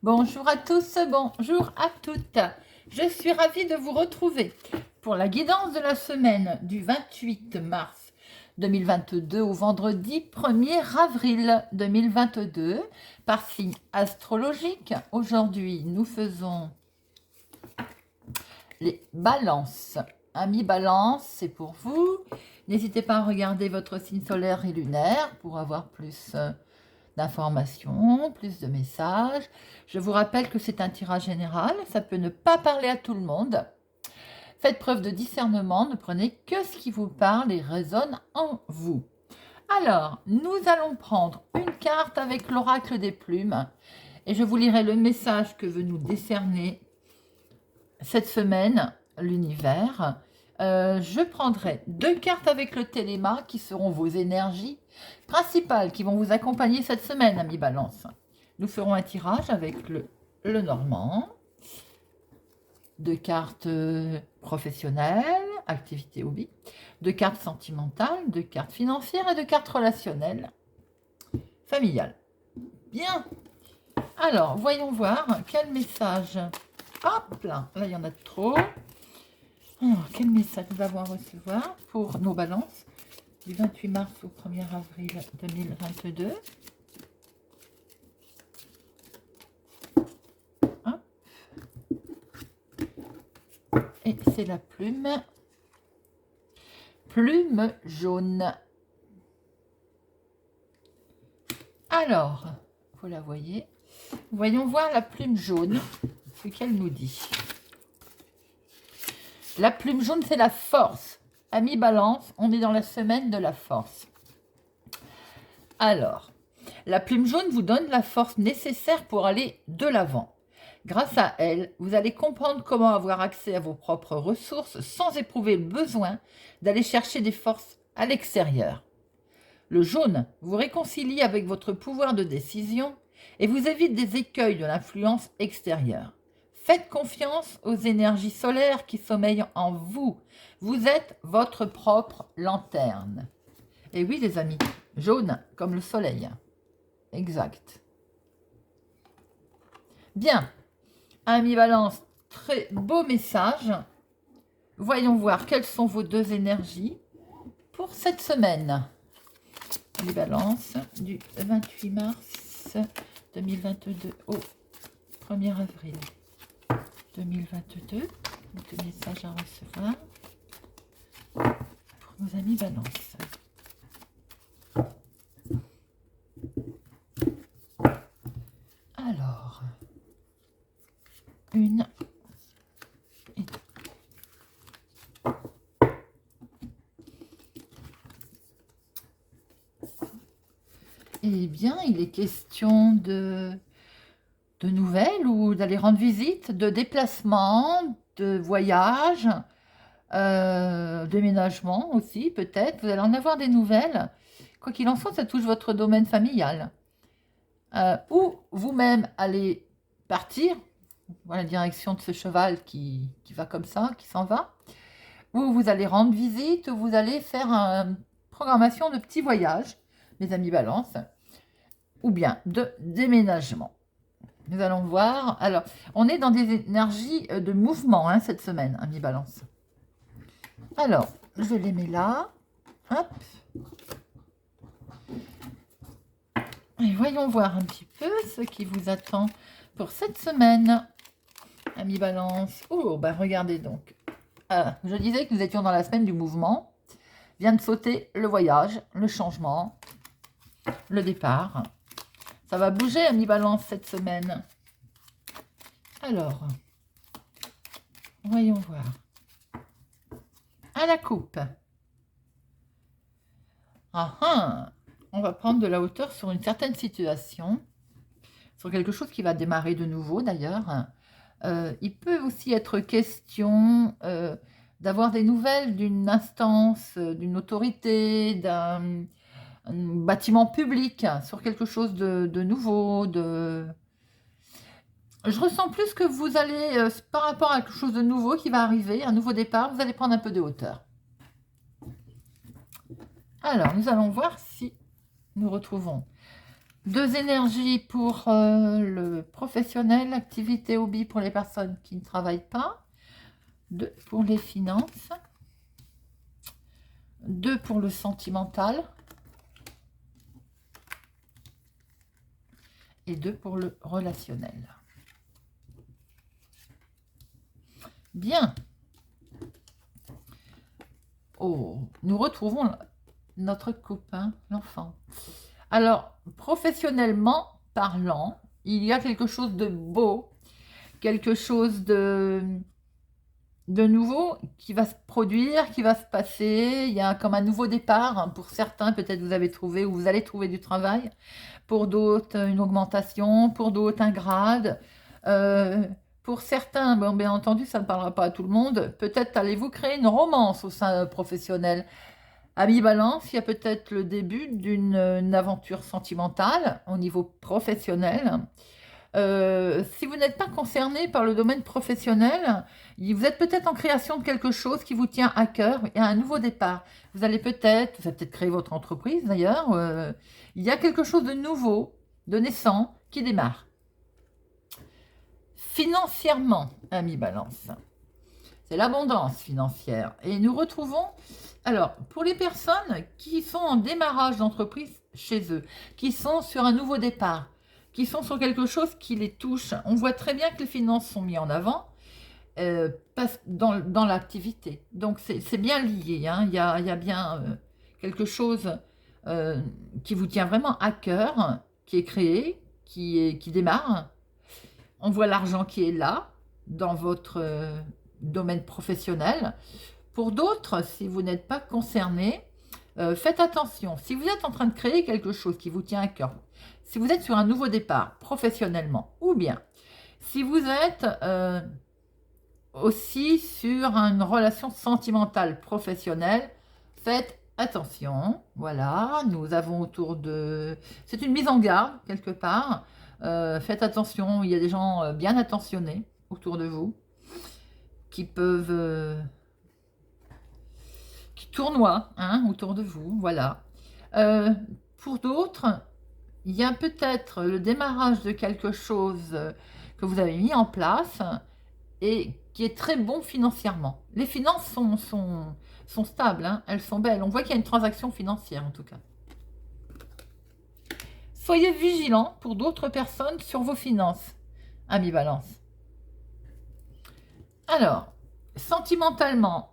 Bonjour à tous, bonjour à toutes. Je suis ravie de vous retrouver pour la guidance de la semaine du 28 mars 2022 au vendredi 1er avril 2022 par signe astrologique. Aujourd'hui, nous faisons les balances. Amis balance, c'est pour vous. N'hésitez pas à regarder votre signe solaire et lunaire pour avoir plus d'informations, plus de messages. Je vous rappelle que c'est un tirage général, ça peut ne pas parler à tout le monde. Faites preuve de discernement, ne prenez que ce qui vous parle et résonne en vous. Alors, nous allons prendre une carte avec l'oracle des plumes et je vous lirai le message que veut nous décerner cette semaine l'univers. Je prendrai 2 cartes avec le téléma qui seront vos énergies principales qui vont vous accompagner cette semaine, amis balance. Nous ferons un tirage avec le normand, 2 cartes professionnelles, activité hobby, 2 cartes sentimentales, 2 cartes financières et 2 cartes relationnelles, familiales. Bien. Alors, voyons voir quel message. Hop là, là il y en a trop. Alors, quel message nous avons à recevoir pour nos balances du 28 mars au 1er avril 2022. Hop. Et c'est la plume jaune. Alors, vous la voyez. Voyons voir la plume jaune, ce qu'elle nous dit. La plume jaune, c'est la force. Amis balance, on est dans la semaine de la force. Alors, la plume jaune vous donne la force nécessaire pour aller de l'avant. Grâce à elle, vous allez comprendre comment avoir accès à vos propres ressources sans éprouver le besoin d'aller chercher des forces à l'extérieur. Le jaune vous réconcilie avec votre pouvoir de décision et vous évite des écueils de l'influence extérieure. Faites confiance aux énergies solaires qui sommeillent en vous. Vous êtes votre propre lanterne. Et oui, les amis, jaune comme le soleil. Exact. Bien. Amis balance, très beau message. Voyons voir quelles sont vos 2 énergies pour cette semaine. Les balances du 28 mars 2022 au 1er avril 2022. Donc, message à recevoir pour nos amis balance. Alors, 1 et 2. Eh bien, il est question de nouvelles ou d'aller rendre visite, de déplacement, de voyage, déménagement aussi peut-être. Vous allez en avoir des nouvelles. Quoi qu'il en soit, ça touche votre domaine familial. Ou vous-même allez partir. Voilà la direction de ce cheval qui va comme ça, qui s'en va. Ou vous allez rendre visite, ou vous allez faire une programmation de petits voyages, mes amis balance, ou bien de déménagement. Nous allons voir. Alors, on est dans des énergies de mouvement cette semaine, amis balance. Alors, je les mets là. Hop. Et voyons voir un petit peu ce qui vous attend pour cette semaine, amis balance. Oh, ben regardez donc. Je disais que nous étions dans la semaine du mouvement. Vient de sauter le voyage, le changement, le départ. Ça va bouger, amis balance, cette semaine. Alors, voyons voir. À la coupe. On va prendre de la hauteur sur une certaine situation, sur quelque chose qui va démarrer de nouveau d'ailleurs. Il peut aussi être question d'avoir des nouvelles d'une instance, d'une autorité, d'un bâtiment public, sur quelque chose de nouveau. Je ressens plus que vous allez, par rapport à quelque chose de nouveau qui va arriver, un nouveau départ, vous allez prendre un peu de hauteur. Alors, nous allons voir si nous retrouvons 2 énergies pour le professionnel, activité, hobby pour les personnes qui ne travaillent pas. 2 pour les finances. 2 pour le sentimental. Et 2 pour le relationnel. Bien. Oh, nous retrouvons notre copain, l'enfant. Alors, professionnellement parlant, il y a quelque chose de beau, quelque chose de nouveau qui va se produire, qui va se passer. Il y a comme un nouveau départ. Hein. Pour certains, peut-être vous avez trouvé ou vous allez trouver du travail. Pour d'autres, une augmentation. Pour d'autres, un grade. Pour certains, bon, bien entendu, ça ne parlera pas à tout le monde. Peut-être allez-vous créer une romance au sein professionnel. Ami Balance, il y a peut-être le début d'une aventure sentimentale au niveau professionnel. Si vous n'êtes pas concerné par le domaine professionnel, vous êtes peut-être en création de quelque chose qui vous tient à cœur et à un nouveau départ. Vous allez peut-être créer votre entreprise d'ailleurs. Il y a quelque chose de nouveau, de naissant, qui démarre. Financièrement, ami Balance, c'est l'abondance financière. Et nous retrouvons, alors, pour les personnes qui sont en démarrage d'entreprise chez eux, qui sont sur un nouveau départ, qui sont sur quelque chose qui les touche, on voit très bien que les finances sont mises en avant dans l'activité. Donc, c'est bien lié. Hein. Il y a bien quelque chose qui vous tient vraiment à cœur, qui est créé, qui démarre. On voit l'argent qui est là, dans votre domaine professionnel. Pour d'autres, si vous n'êtes pas concerné, faites attention. Si vous êtes en train de créer quelque chose qui vous tient à cœur, si vous êtes sur un nouveau départ professionnellement, ou bien si vous êtes aussi sur une relation sentimentale professionnelle, faites attention. Voilà, nous avons autour de... C'est une mise en garde, quelque part. Faites attention, il y a des gens bien attentionnés autour de vous qui peuvent... qui tournoient autour de vous, voilà. Pour d'autres, il y a peut-être le démarrage de quelque chose que vous avez mis en place et qui est très bon financièrement. Les finances sont stables, hein, elles sont belles. On voit qu'il y a une transaction financière en tout cas. Soyez vigilants pour d'autres personnes sur vos finances, ami Balance. Alors, sentimentalement,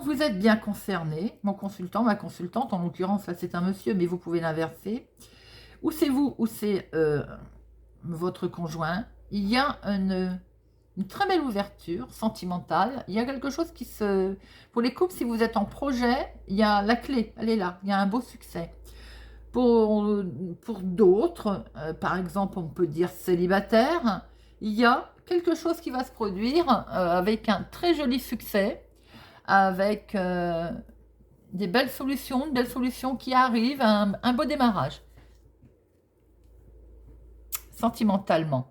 vous êtes bien concerné. Mon consultant, ma consultante, en l'occurrence, là c'est un monsieur, mais vous pouvez l'inverser. Ou c'est vous, ou c'est votre conjoint. Il y a une très belle ouverture sentimentale. Il y a quelque chose qui se... Pour les couples, si vous êtes en projet, il y a la clé, elle est là. Il y a un beau succès. Pour d'autres, par exemple, on peut dire célibataire, il y a quelque chose qui va se produire avec un très joli succès, avec des belles solutions, qui arrivent, un beau démarrage. Sentimentalement.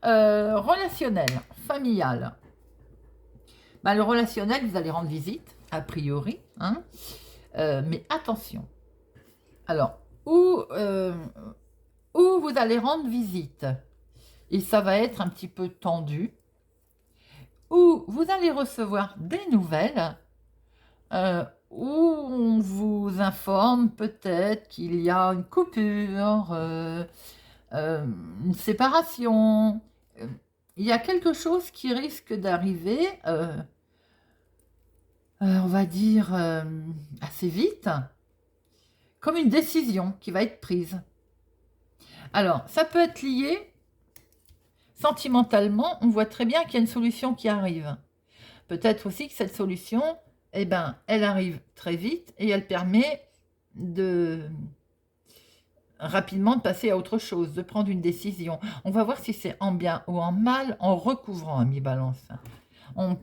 Relationnel, familial. Le relationnel, vous allez rendre visite, a priori. Hein, mais attention. Alors, où vous allez rendre visite, et ça va être un petit peu tendu, où vous allez recevoir des nouvelles, où on vous informe peut-être qu'il y a une coupure, une séparation, il y a quelque chose qui risque d'arriver, on va dire, assez vite, comme une décision qui va être prise. Alors, ça peut être lié sentimentalement, on voit très bien qu'il y a une solution qui arrive. Peut-être aussi que cette solution, elle arrive très vite et elle permet rapidement de passer à autre chose, de prendre une décision. On va voir si c'est en bien ou en mal en recouvrant, ami Balance. On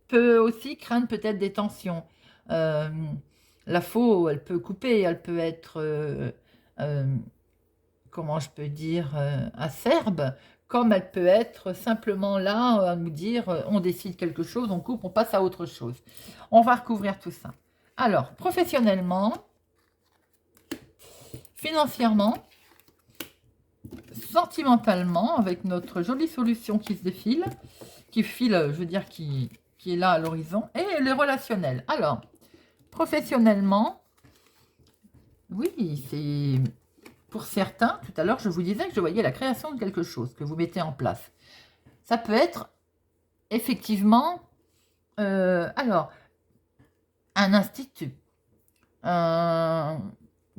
peut aussi craindre peut-être des tensions. La faux, elle peut couper, elle peut être, comment je peux dire, acerbe, comme elle peut être simplement là à nous dire, on décide quelque chose, on coupe, on passe à autre chose. On va recouvrir tout ça. Alors, professionnellement, Financièrement, sentimentalement, avec notre jolie solution qui se défile, qui file, je veux dire, qui est là à l'horizon, et les relationnels. Alors, professionnellement, oui, c'est pour certains, tout à l'heure, je vous disais que je voyais la création de quelque chose que vous mettez en place. Ça peut être effectivement, alors, un institut,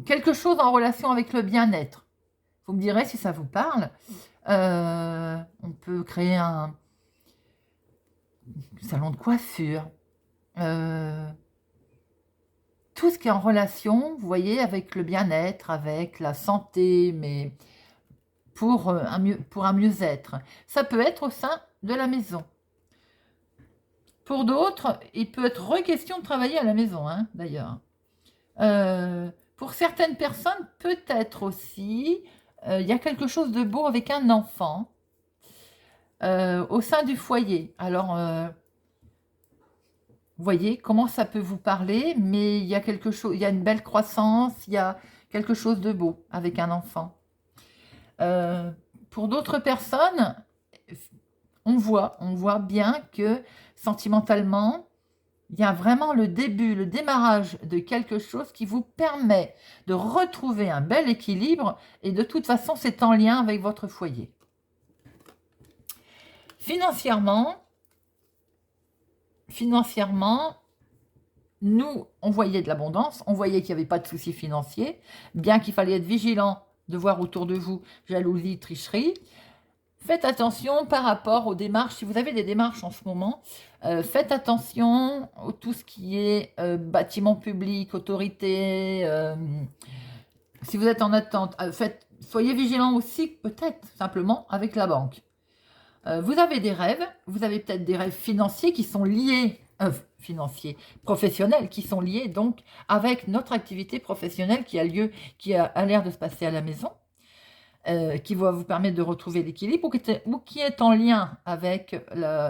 quelque chose en relation avec le bien-être. Vous me direz si ça vous parle. On peut créer un salon de coiffure. Tout ce qui est en relation, vous voyez, avec le bien-être, avec la santé, mais pour un mieux-être. Ça peut être au sein de la maison. Pour d'autres, il peut être question de travailler à la maison, hein, d'ailleurs. Pour certaines personnes, peut-être aussi, il y a quelque chose de beau avec un enfant au sein du foyer. Alors, vous voyez comment ça peut vous parler, mais il y a quelque chose, il y a une belle croissance, il y a quelque chose de beau avec un enfant. Pour d'autres personnes, on voit bien que sentimentalement, il y a vraiment le début, le démarrage de quelque chose qui vous permet de retrouver un bel équilibre et de toute façon, c'est en lien avec votre foyer. Financièrement, nous, on voyait de l'abondance, on voyait qu'il n'y avait pas de soucis financiers, bien qu'il fallait être vigilant de voir autour de vous jalousie, tricherie. Faites attention par rapport aux démarches. Si vous avez des démarches en ce moment, faites attention à tout ce qui est bâtiment public, autorité. Si vous êtes en attente, soyez vigilant aussi, peut-être simplement avec la banque. Vous avez des rêves, vous avez peut-être des rêves financiers qui sont liés, professionnels, qui sont liés donc avec notre activité professionnelle qui a l'air de se passer à la maison. Qui va vous permettre de retrouver l'équilibre ou qui est en lien avec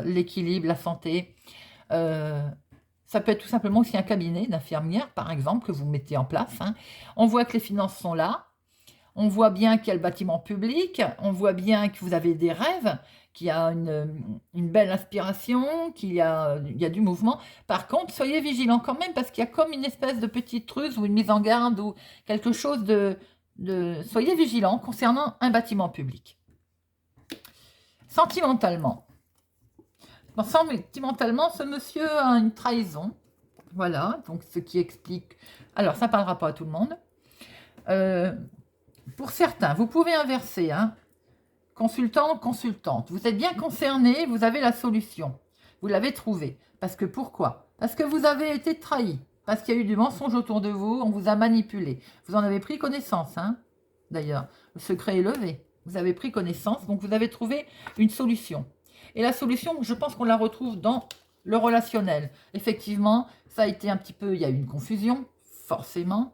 l'équilibre, la santé. Ça peut être tout simplement aussi un cabinet d'infirmière, par exemple, que vous mettez en place. Hein. On voit que les finances sont là. On voit bien qu'il y a le bâtiment public. On voit bien que vous avez des rêves, qu'il y a une belle inspiration, qu'il y a du mouvement. Par contre, soyez vigilants quand même parce qu'il y a comme une espèce de petite ruse ou une mise en garde ou quelque chose soyez vigilants concernant un bâtiment public. Sentimentalement, ce monsieur a une trahison. Voilà, donc ce qui explique... Alors, ça ne parlera pas à tout le monde. Pour certains, vous pouvez inverser. Hein, consultant, consultante. Vous êtes bien concerné, vous avez la solution. Vous l'avez trouvée. Parce que pourquoi? Parce que vous avez été trahi. Parce qu'il y a eu du mensonge autour de vous, on vous a manipulé. Vous en avez pris connaissance, hein, d'ailleurs. Le secret est levé. Vous avez pris connaissance, donc vous avez trouvé une solution. Et la solution, je pense qu'on la retrouve dans le relationnel. Effectivement, ça a été un petit peu... Il y a eu une confusion, forcément.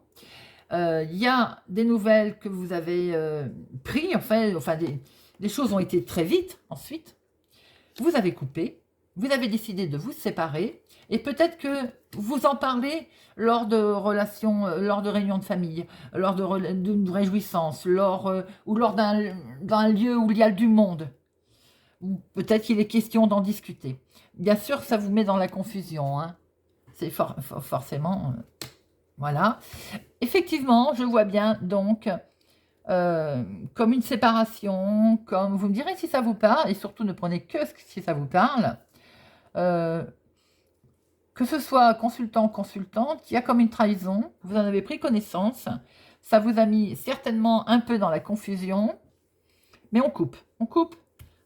Il y a des nouvelles que vous avez pris, enfin des choses ont été très vite ensuite. Vous avez coupé, vous avez décidé de vous séparer, et peut-être que vous en parlez lors de relations, lors de réunions de famille, lors d'une réjouissance, ou lors d'un lieu où il y a du monde. Ou peut-être qu'il est question d'en discuter. Bien sûr, ça vous met dans la confusion. Hein. C'est forcément... voilà. Effectivement, je vois bien, donc, comme une séparation, comme vous me direz si ça vous parle, et surtout ne prenez que si ça vous parle. Que ce soit consultant ou consultante, il y a comme une trahison, vous en avez pris connaissance, ça vous a mis certainement un peu dans la confusion, mais on coupe,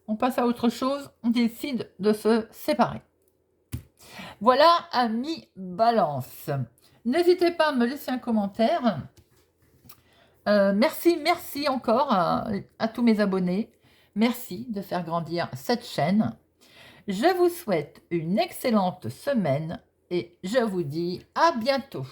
on passe à autre chose, on décide de se séparer. Voilà, amis Balance. N'hésitez pas à me laisser un commentaire. Merci encore à tous mes abonnés. Merci de faire grandir cette chaîne. Je vous souhaite une excellente semaine et je vous dis à bientôt.